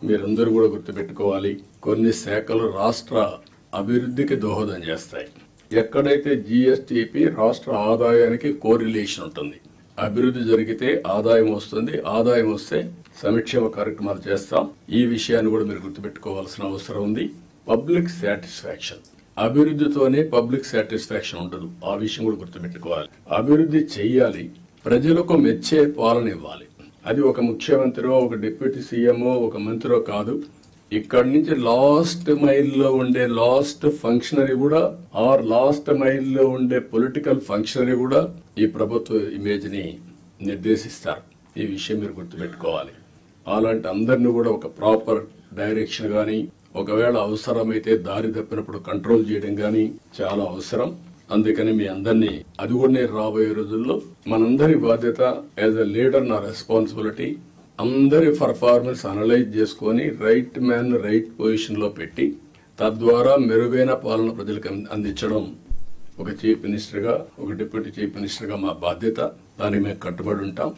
మీరందరూ కూడా గుర్తుపెట్టుకోవాలి. కొన్ని శాఖలు రాష్ట్ర అభివృద్ధికి దోహదం చేస్తాయి. ఎక్కడైతే జిఎస్టిపి రాష్ట్ర ఆదాయానికి కోరిలేషన్ ఉంటుంది. అభివృద్ధి జరిగితే ఆదాయం వస్తుంది, ఆదాయం వస్తే సంక్షేమ కార్యక్రమాలు చేస్తాం. ఈ విషయాన్ని కూడా మీరు గుర్తుపెట్టుకోవాల్సిన అవసరం ఉంది. పబ్లిక్ సాటిస్ఫాక్షన్, అభివృద్ధితోనే పబ్లిక్ సాటిస్ఫాక్షన్ ఉండదు. ఆ విషయం కూడా గుర్తుపెట్టుకోవాలి. అభివృద్ధి చెయ్యాలి, ప్రజలకు మెచ్చే పాలన ఇవ్వాలి. అది ఒక ముఖ్యమంత్రో, ఒక డిప్యూటీ సీఎంఓ, ఒక మంత్రో కాదు. ఇక్కడి నుంచి లాస్ట్ మైల్లో ఉండే లాస్ట్ ఫంక్షనరీ కూడా, ఆర్ లాస్ట్ మైల్లో ఉండే పొలిటికల్ ఫంక్షనరీ కూడా ఈ ప్రభుత్వ ఇమేజ్ ని నిర్దేశిస్తారు. ఈ విషయం మీరు గుర్తుపెట్టుకోవాలి. అలాంటి అందరినీ కూడా ఒక ప్రాపర్ డైరెక్షన్ గాని, ఒకవేళ అవసరమైతే దారి తప్పినప్పుడు కంట్రోల్ చేయడం గాని చాలా అవసరం. అందుకని మీ అందరినీ, అది కూడా రాబోయే రోజుల్లో మనందరి బాధ్యత యాజ్ ఎ లీడర్, నా రెస్పాన్సిబిలిటీ అందరి పర్ఫార్మెన్స్ అనలైజ్ చేసుకుని రైట్ మ్యాన్ రైట్ పొజిషన్ లో పెట్టి తద్వారా మెరుగైన పాలన ప్రజలకు అందించడం ఒక చీఫ్ మినిస్టర్ గా, ఒక డిప్యూటీ చీఫ్ మినిస్టర్ గా మా బాధ్యత. దానికి మేము కట్టుబడి ఉంటాం.